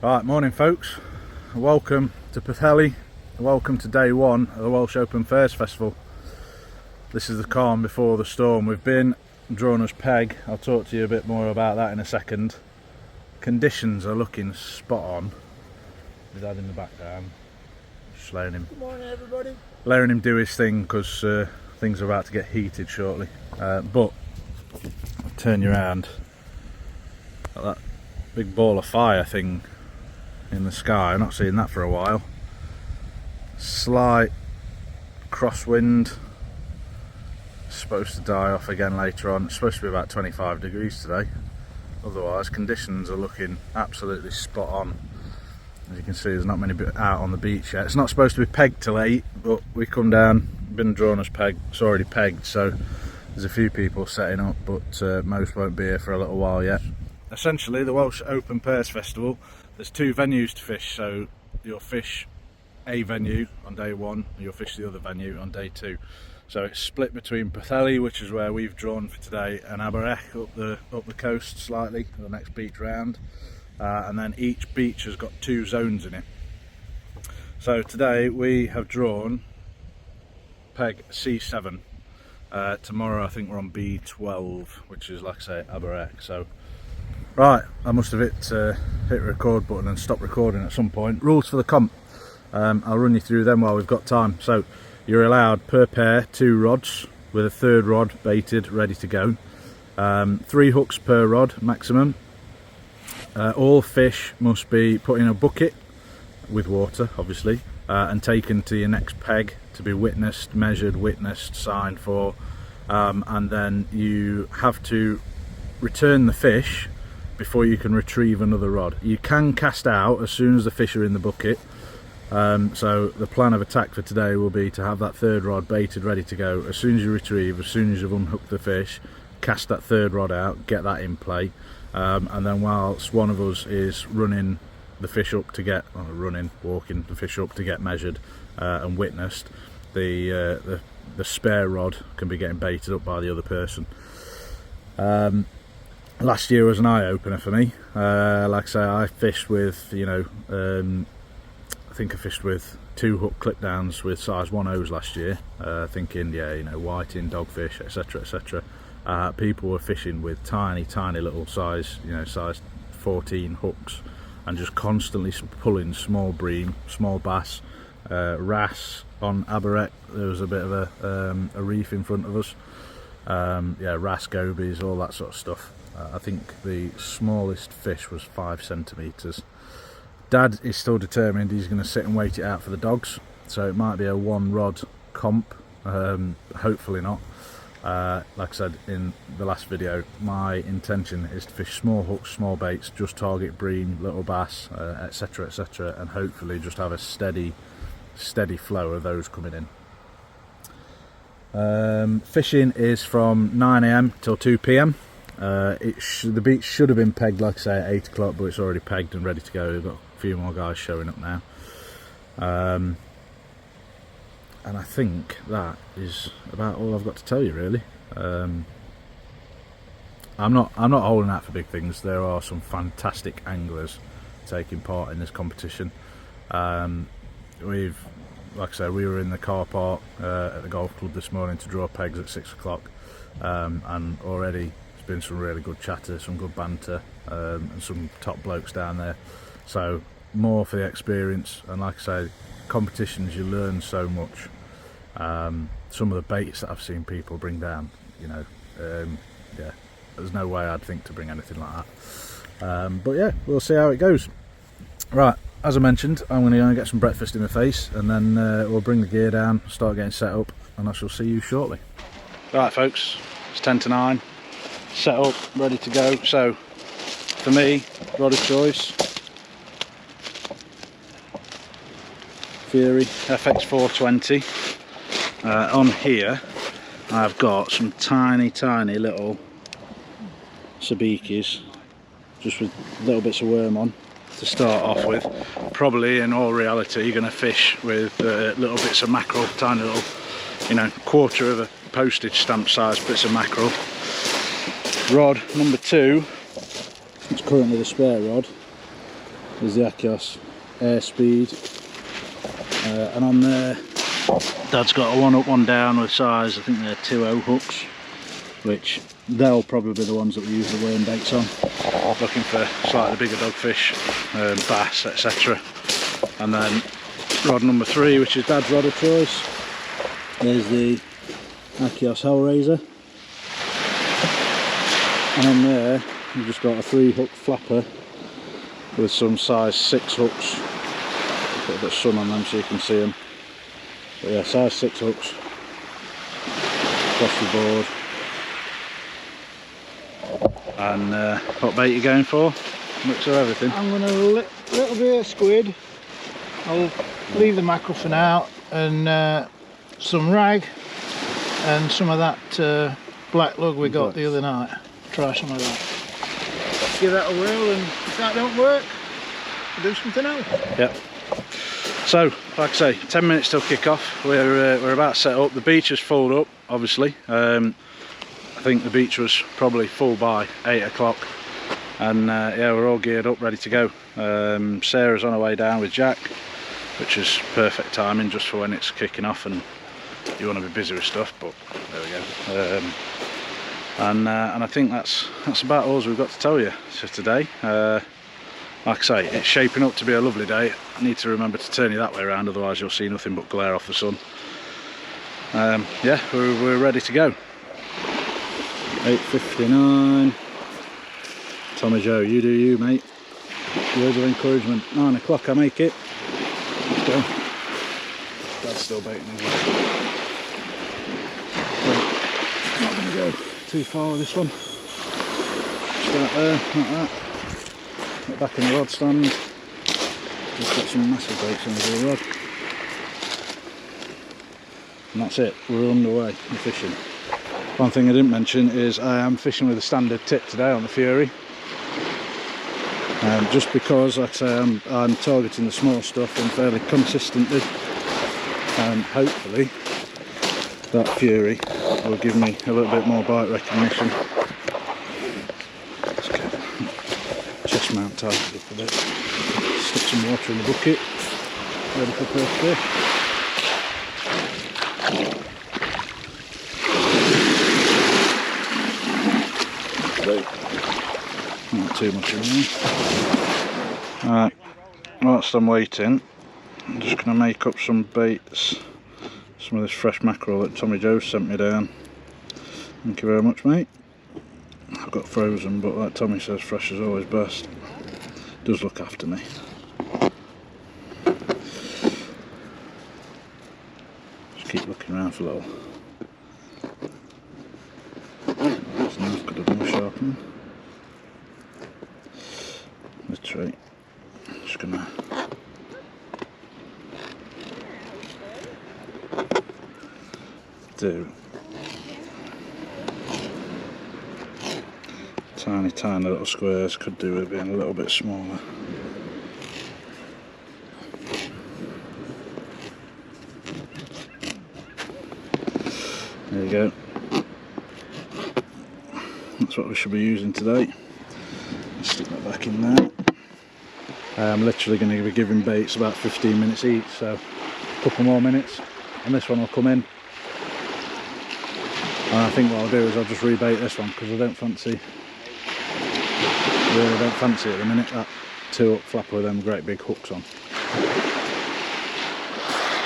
Right, morning folks, welcome to Pwllheli, welcome to day one of the Welsh Open Fairs Festival. This is the calm before the storm. We've been drawn as peg. I'll talk to you a bit more about that in a second. Conditions are looking spot on. With Dad in the background, just letting him, Good morning everybody. letting him do his thing because things are about to get heated shortly. But I'll turn you around at that big ball of fire thing in the sky. I'm not seeing that for a while. Slight crosswind, supposed to die off again later on. It's supposed to be about 25 degrees today. Otherwise conditions are looking absolutely spot on. As you can see, there's not many out on the beach yet. It's not supposed to be pegged till 8, but we come down, been drawn as peg, it's already pegged, so there's a few people setting up, but most won't be here for a little while yet. Essentially, the Welsh Open Fairs Festival, there's two venues to fish, so you'll fish a venue on day one, and you'll fish the other venue on day two. So it's split between Pwllheli, which is where we've drawn for today, and Aberech up the coast slightly, the next beach round. And then each beach has got two zones in it. So today we have drawn peg C7. Tomorrow I think we're on B12, which is, like I say, Aberech. So right, I must have hit record button and stop recording at some point. Rules for the comp. I'll run you through them while we've got time. So you're allowed per pair 2 rods with a third rod baited ready to go. 3 hooks per rod maximum. All fish must be put in a bucket with water, obviously, and taken to your next peg to be witnessed, measured, witnessed, signed for, and then you have to return the fish before you can retrieve another rod. You can cast out as soon as the fish are in the bucket. So the plan of attack for today will be to have that third rod baited ready to go. As soon as you retrieve, as soon as you've unhooked the fish, cast that third rod out, get that in play, and then whilst one of us is running the fish up to get, walking the fish up to get measured and witnessed, the spare rod can be getting baited up by the other person. Last year was an eye-opener for me. Like I say, I fished with, I think I fished with 2 hook clip downs with size 1/0s last year, thinking, whiting, dogfish, etc, etc. People were fishing with tiny little size, size 14 hooks, and just constantly pulling small bream, small bass, wrasse on Aberech. There was a bit of a reef in front of us. Wrasse, gobies, all that sort of stuff. I think the smallest fish was 5 centimetres. Dad is still determined he's going to sit and wait it out for the dogs, so it might be a 1 rod comp, hopefully not. Like I said in the last video, my intention is to fish small hooks, small baits, just target bream, little bass, etc, etc, and hopefully just have a steady flow of those coming in. Fishing is from 9 AM till 2 PM. The beach should have been pegged, like I say, at 8 o'clock, but it's already pegged and ready to go. We've got a few more guys showing up now. And I think that is about all I've got to tell you, really. I'm not holding out for big things. There are some fantastic anglers taking part in this competition. Like I said, we were in the car park at the golf club this morning to draw pegs at 6 o'clock, and already there's been some really good chatter, some good banter, and some top blokes down there. So more for the experience, and like I say, competitions, you learn so much. Some of the baits that I've seen people bring down, there's no way I'd think to bring anything like that. But yeah, we'll see how it goes. Right, as I mentioned, I'm going to go and get some breakfast in my face, and then we'll bring the gear down, start getting set up, and I shall see you shortly. Right folks, it's 10 to 9, set up, ready to go. So for me, rod of choice, Fury FX420. On here I've got some tiny little sabikis, just with little bits of worm on to start off with. Probably in all reality you're going to fish with little bits of mackerel, tiny little, quarter of a postage stamp size bits of mackerel. Rod number 2, it's currently the spare rod, is the Achios Airspeed, and on there Dad's got a 1 up 1 down with size, I think they're 2.0 hooks, which they'll probably be the ones that we use the worm baits on, looking for slightly bigger dogfish, bass, etc. And then rod number 3, which is Dad's rod of choice, there's the Achios Hellraiser, and on there we've just got a 3 hook flapper with some size 6 hooks. Put a bit of sun on them so you can see them. But yeah, size 6 hooks across the board. And what bait you going for? Mix of everything. I'm going to little bit of squid. I'll leave the mackerel for now, and some rag and some of that black lug we got the other night. Try some of that. Give that a whirl, and if that don't work, we'll do something else. Yep. So, like I say, 10 minutes till kick-off. We're about set up. The beach is full up, obviously. I think the beach was probably full by 8 o'clock. And yeah, we're all geared up, ready to go. Sarah's on her way down with Jack, which is perfect timing just for when it's kicking off and you want to be busy with stuff, but there we go. And I think that's about all we've got to tell you for today. Like I say, it's shaping up to be a lovely day. I need to remember to turn you that way around, otherwise you'll see nothing but glare off the sun. Yeah, we're ready to go. 8:59. Tommy Joe, you do you, mate. Words of encouragement. 9 o'clock, I make it. Let's go. Dad's still baiting as well. Not going to go too far with this one. Start there, like that. Get back in the rod stand. Just got some massive baits on the rod. And that's it, we're underway in fishing. One thing I didn't mention is I am fishing with a standard tip today on the Fury. Just because, like I say, I'm targeting the small stuff and fairly consistently. And hopefully that Fury will give me a little bit more bite recognition. Let's get chest mount tightened up a bit. Stick some water in the bucket. Ready for first fish. Not too much in there. Right, whilst I'm waiting, I'm just going to make up some baits. Some of this fresh mackerel that Tommy Joe sent me down. Thank you very much, mate. I've got frozen, but like Tommy says, fresh is always best. Does look after me. Just keep looking around for a little. That's nice, could have been sharpening. Literally, just gonna do tiny little squares. Could do with being a little bit smaller. There you go. That's what we should be using today. Stick that back in there. I'm literally going to be giving baits about 15 minutes each, so a couple more minutes and this one will come in. And I think what I'll do is I'll just rebait this one because I really don't fancy at the minute that 2 up flapper with them great big hooks on.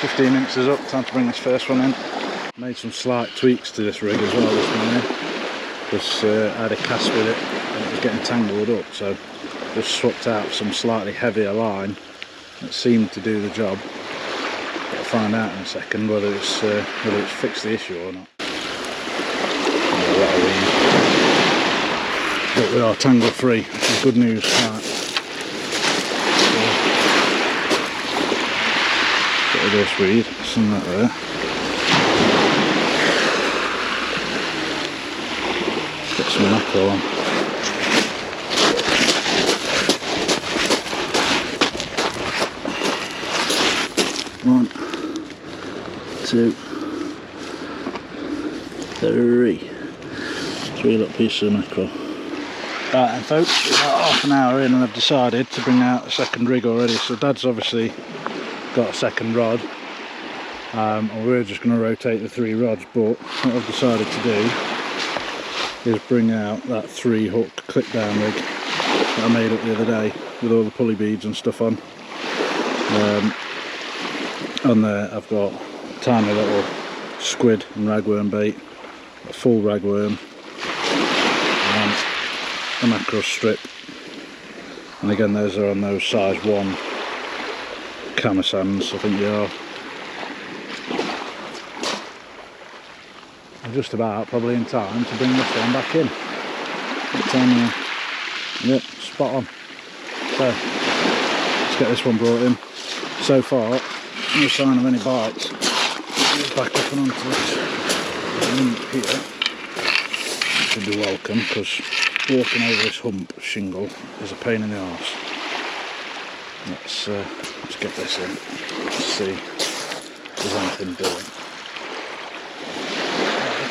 15 minutes is up, time to bring this first one in. Made some slight tweaks to this rig as well this morning because I had a cast with it and it was getting tangled up, so just swapped out some slightly heavier line that seemed to do the job. But I'll find out in a second whether it's fixed the issue or not. But we are tangle free, which is good news. Right. Bit of this weed, some of that there. Let's get some mackerel on. One, two, three. 3 little pieces of mackerel. Right then folks, about half an hour in and I've decided to bring out a second rig already. So Dad's obviously got a second rod, and we're just going to rotate the 3 rods, but what I've decided to do is bring out that 3 hook clip down rig that I made up the other day with all the pulley beads and stuff on. On there I've got a tiny little squid and ragworm bait, a full ragworm, and a mackerel strip, and again those are on those size 1 camasands, I think they are. I'm just about probably in time to bring this one back in. Yep, spot on. So let's get this one brought in. So far, no sign of any bites. Just back up and onto this hump here. Should be welcome, because walking over this hump shingle is a pain in the arse. Let's get this in. Let's see if there's anything doing.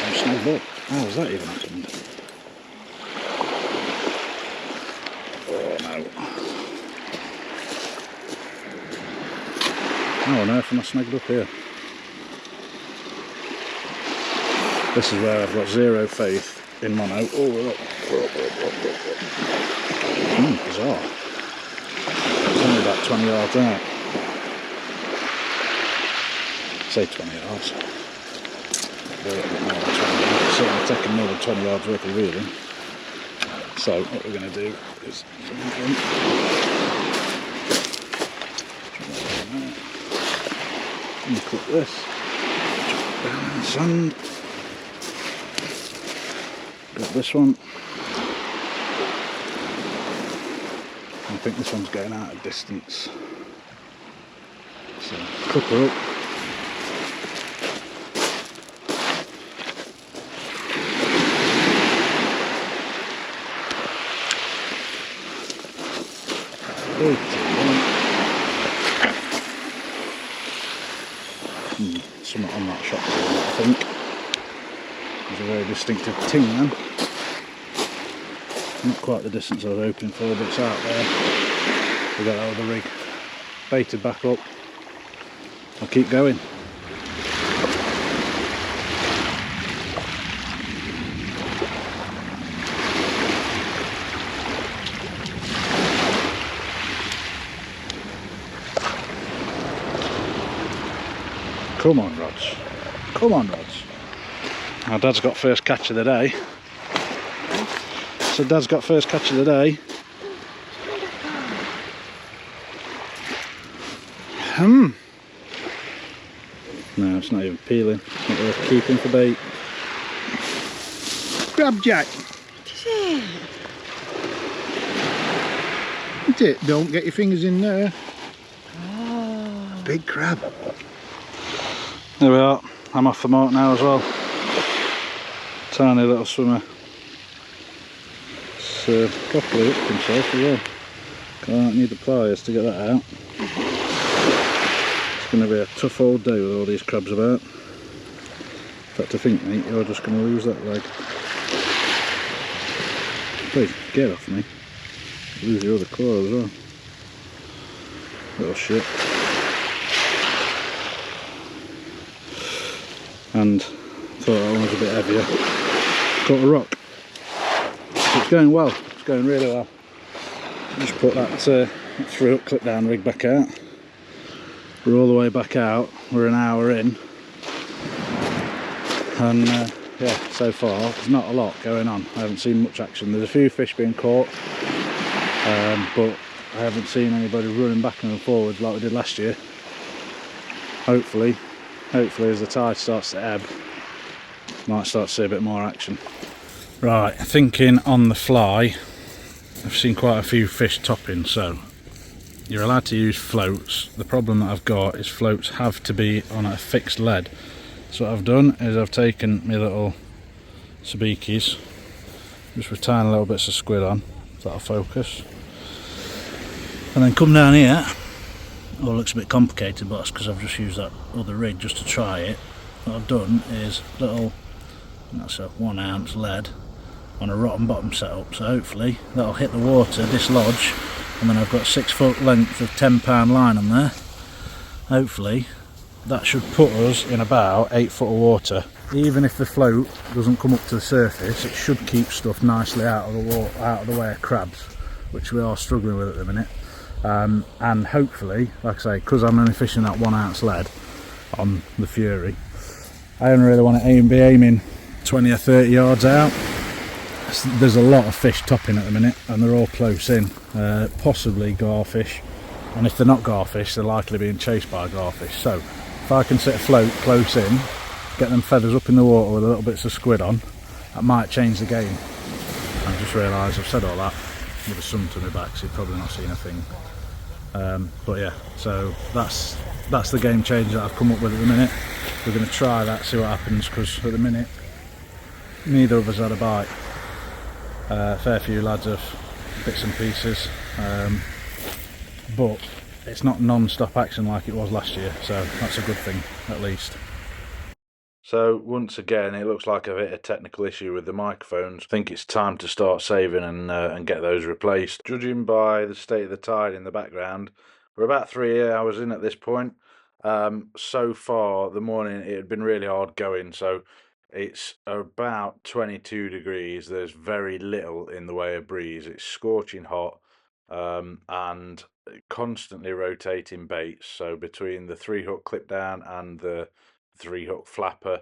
I'm snagged up. How has that even happened? Oh no. How on earth am I snagged up here? This is where I've got zero faith in mono. Oh, we're up. Bizarre. It's only about 20 yards out. Say 20 yards. A little bit more than 20 yards. It's certainly taking more than 20 yards worth of reeling. So what we're going to do is clip this, down in the sand. Got this one. I think this one's going out of distance. So clip her up. Something on that shot, I think. There's a very distinctive ting then. Not quite the distance I was hoping for, but it's out there. We got out of the rig. Baited back up. I'll keep going. Come on, rods. Come on, rods. Now Dad's got first catch of the day. So Dad's got first catch of the day. No, it's not even peeling. It's not worth keeping for bait. Crab jack. That's it. Don't get your fingers in there. Oh. Big crab. There we are. I'm off the mark now as well. Tiny little swimmer. It's properly up himself as well. Can't need the pliers to get that out. It's going to be a tough old day with all these crabs about. In fact, I think, mate, you're just going to lose that leg. Please, get off me. Lose your other claw as well. Little shit. And thought that one was a bit heavier. Caught a rock. So it's going well. It's going really well. Just put that 3-hook clip down rig back out. We're all the way back out. We're an hour in. And yeah, so far there's not a lot going on. I haven't seen much action. There's a few fish being caught, but I haven't seen anybody running back and forwards like we did last year. Hopefully as the tide starts to ebb, might start to see a bit more action. Right, thinking on the fly, I've seen quite a few fish topping, so you're allowed to use floats. The problem that I've got is floats have to be on a fixed lead. So what I've done is I've taken my little sabikis, just with tiny little bits of squid on, so that'll focus. And then come down here. Oh, it looks a bit complicated, but that's because I've just used that other rig just to try it. What I've done is little, that's a 1 ounce lead, on a rotten bottom setup, so hopefully that'll hit the water, dislodge, and then I've got 6 foot length of £10 line on there. Hopefully that should put us in about 8 foot of water. Even if the float doesn't come up to the surface, it should keep stuff nicely out of the water, out of the way of crabs, which we are struggling with at the minute. And hopefully, like I say, because I'm only fishing that 1 ounce lead on the Fury, I only really want to be aiming 20 or 30 yards out. There's a lot of fish topping at the minute and they're all close in, possibly garfish, and if they're not garfish they're likely being chased by garfish. So if I can set a float close in, get them feathers up in the water with a little bits of squid on, that might change the game. I just realised I've said all that with the sun to my back, so you've probably not seen a thing. But yeah, so that's the game change that I've come up with at the minute. We're going to try that, see what happens, because at the minute neither of us had a bite. Fair few lads have bits and pieces, but it's not non-stop action like it was last year, so that's a good thing at least. So once again, it looks like I've hit a technical issue with the microphones. I think it's time to start saving and get those replaced. Judging by the state of the tide in the background, we're about 3 hours in at this point. So far, the morning, it had been really hard going, so it's about 22 degrees. There's very little in the way of breeze. It's scorching hot, and constantly rotating baits. So between the 3-hook clip down and the 3-hook flapper,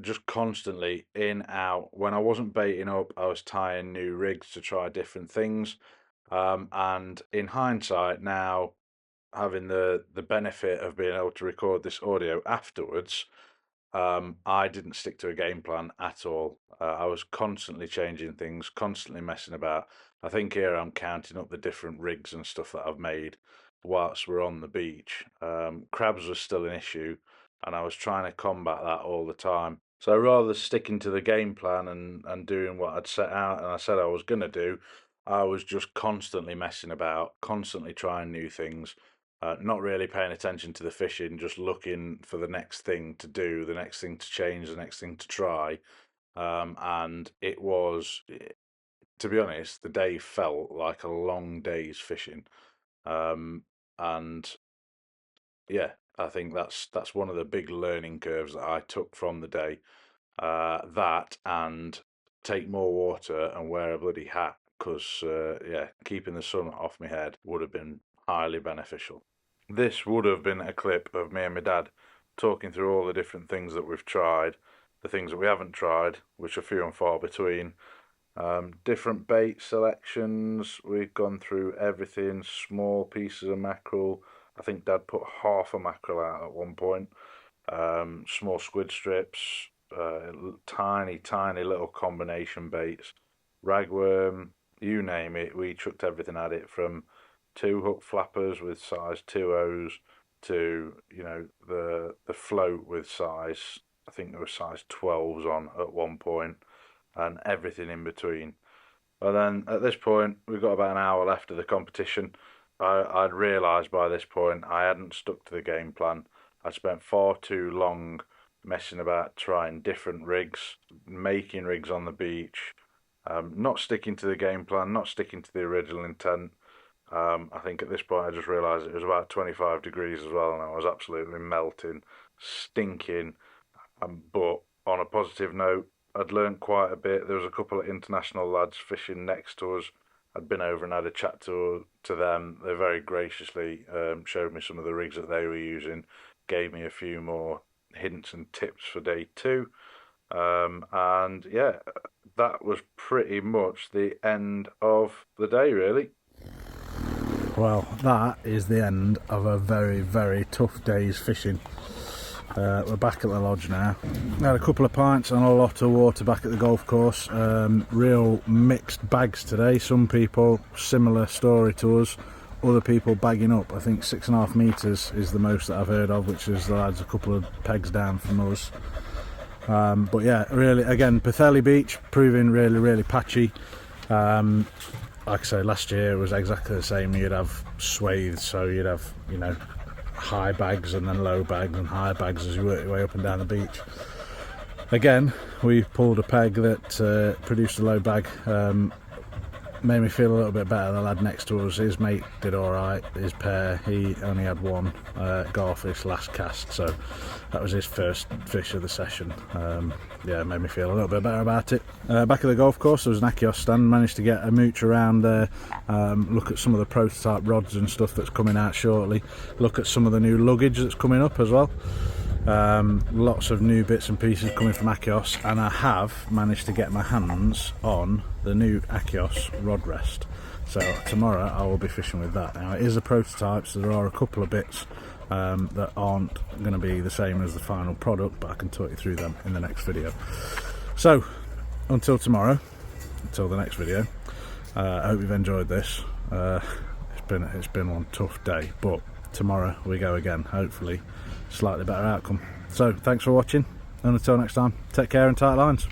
just constantly in, out. When I wasn't baiting up, I was tying new rigs to try different things. And in hindsight now, having the benefit of being able to record this audio afterwards, I didn't stick to a game plan at all. I was constantly changing things, constantly messing about. I think here I'm counting up the different rigs and stuff that I've made whilst we're on the beach. Crabs was still an issue, and I was trying to combat that all the time. So rather than sticking to the game plan and doing what I'd set out and I said I was going to do, I was just constantly messing about, constantly trying new things. Not really paying attention to the fishing, just looking for the next thing to do, the next thing to change, the next thing to try. And it was, to be honest, the day felt like a long day's fishing. And yeah, I think that's one of the big learning curves that I took from the day. That and take more water and wear a bloody hat, because yeah, keeping the sun off my head would have been highly beneficial. This would have been a clip of me and my dad talking through all the different things that we've tried, the things that we haven't tried, which are few and far between. Different bait selections, we've gone through everything, small pieces of mackerel. I think Dad put half a mackerel out at one point. Small squid strips, tiny little combination baits, ragworm, you name it, we chucked everything at it, from 2-hook flappers with size 2.0s to, you know, the float with size, I think there were size 12s on at one point, and everything in between. And then at this point, we've got about an hour left of the competition. I'd realised by this point I hadn't stuck to the game plan. I'd spent far too long messing about trying different rigs, making rigs on the beach, not sticking to the game plan, not sticking to the original intent. I think at this point I just realised it was about 25 degrees as well, and I was absolutely melting, stinking. But on a positive note, I'd learnt quite a bit. There was a couple of international lads fishing next to us. I'd been over and had a chat to them. They very graciously showed me some of the rigs that they were using, gave me a few more hints and tips for day 2. And yeah, that was pretty much the end of the day, really. Well, that is the end of a very tough day's fishing. We're back at the lodge now. We had a couple of pints and a lot of water back at the golf course. Real mixed bags today. Some people, similar story to us. Other people bagging up. I think 6.5 metres is the most that I've heard of, which is the lads a couple of pegs down from us. But yeah, really, again, Pwllheli Beach proving really patchy. Like I say, last year it was exactly the same. You'd have swathes, so you'd have, you know, high bags and then low bags and high bags as you work your way up and down the beach. Again, we pulled a peg that produced a low bag. Made me feel a little bit better. The lad next to us, his mate did alright. His pair, he only had one garfish last cast, so that was his first fish of the session. Yeah, made me feel a little bit better about it. Back at the golf course, there was an Akios stand. Managed to get a mooch around there, look at some of the prototype rods and stuff that's coming out shortly, look at some of the new luggage that's coming up as well. Lots of new bits and pieces coming from Akios, and I have managed to get my hands on the new Akios rod rest. So tomorrow I will be fishing with that. Now it is a prototype, so there are a couple of bits that aren't going to be the same as the final product, but I can talk you through them in the next video. So until tomorrow, until the next video, I hope you've enjoyed this. It's been one tough day, but tomorrow we go again, hopefully slightly better outcome. So thanks for watching, and until next time, take care and tight lines.